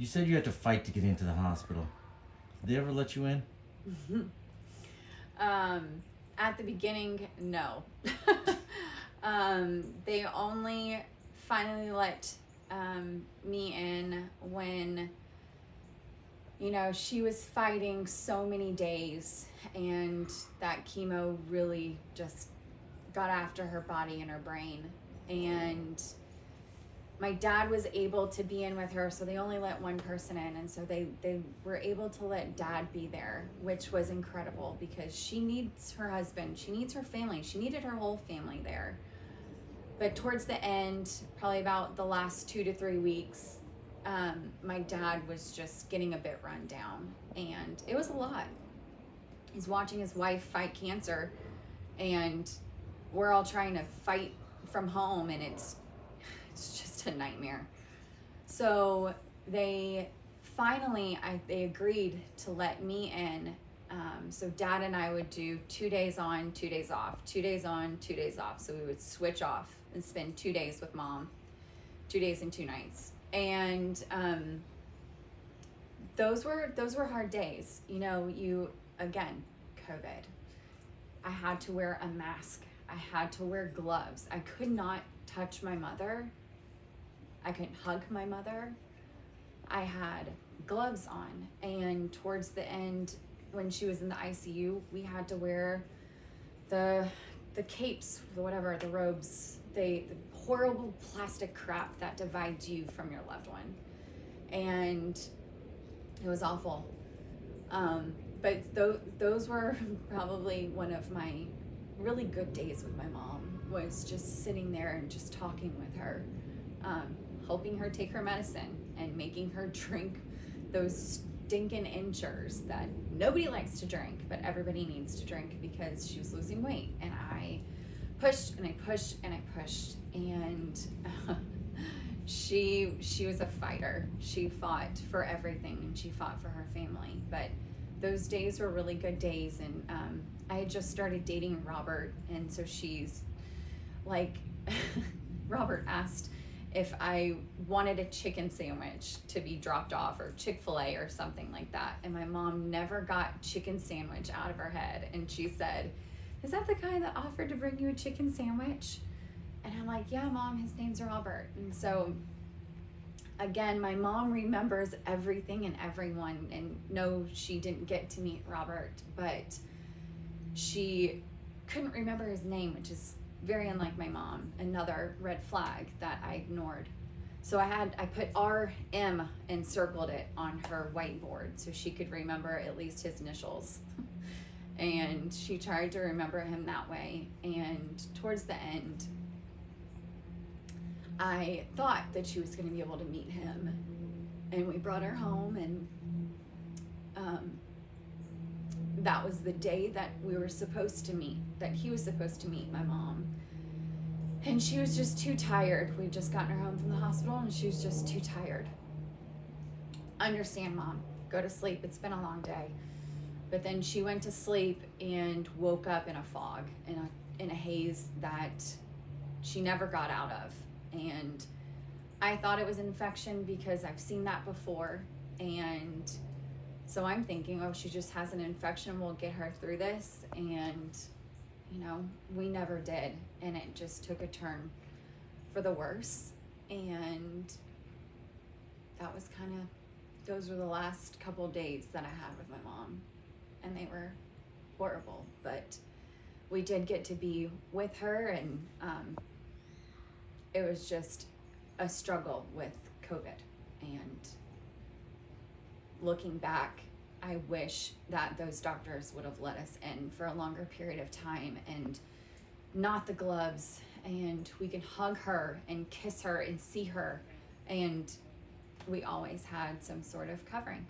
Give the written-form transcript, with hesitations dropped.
You said you had to fight to get into the hospital. Did they ever let you in? At the beginning, no. They only finally let me in when, you know, she was fighting so many days, and that chemo really just got after her body and her brain. And my dad was able to be in with her, so they only let one person in, and so they were able to let Dad be there, which was incredible because she needs her husband, she needs her family, she needed her whole family there. But towards the end, probably about the last 2 to 3 weeks, my dad was just getting a bit run down, and it was a lot. He's watching his wife fight cancer, and we're all trying to fight from home, and it's just a nightmare. So they finally, they agreed to let me in. So Dad and I would do 2 days on, 2 days off, 2 days on, 2 days off. So we would switch off and spend 2 days with Mom, 2 days and 2 nights. And those were hard days. You know, again, COVID. I had to wear a mask. I had to wear gloves. I could not touch my mother. I couldn't hug my mother. I had gloves on, and towards the end, when she was in the ICU, we had to wear the capes, the robes, the horrible plastic crap that divides you from your loved one. And it was awful. But those were probably one of my really good days with my mom, was just sitting there and just talking with her, helping her take her medicine and making her drink those stinking Ensures that nobody likes to drink, but everybody needs to drink because she was losing weight. And I pushed and I pushed and I pushed, and she was a fighter. She fought for everything, and she fought for her family. But those days were really good days, and I had just started dating Robert, and so she's like, Robert asked if I wanted a chicken sandwich to be dropped off, or Chick-fil-A or something like that. And my mom never got chicken sandwich out of her head. And she said, "Is that the guy that offered to bring you a chicken sandwich?" And I'm like, "Yeah, Mom, his name's Robert." And so again, my mom remembers everything and everyone. And no, she didn't get to meet Robert, but she couldn't remember his name, which is very unlike my mom. Another red flag that I ignored. So I put RM and circled it on her whiteboard so she could remember at least his initials. And she tried to remember him that way. And towards the end, I thought that she was going to be able to meet him. And we brought her home, and that was the day that we were supposed to meet, that he was supposed to meet my mom. And she was just too tired. We'd just gotten her home from the hospital, and she was just too tired. Understand, Mom. Go to sleep. It's been a long day. But then she went to sleep and woke up in a fog, in a haze that she never got out of. And I thought it was an infection because I've seen that before. And so I'm thinking, oh, she just has an infection. We'll get her through this. And, you know, we never did. And it just took a turn for the worse. And that was those were the last couple of days that I had with my mom. And they were horrible. But we did get to be with her, and it was just a struggle with COVID. And looking back, I wish that those doctors would have let us in for a longer period of time, and not the gloves, and we can hug her and kiss her and see her, and we always had some sort of covering.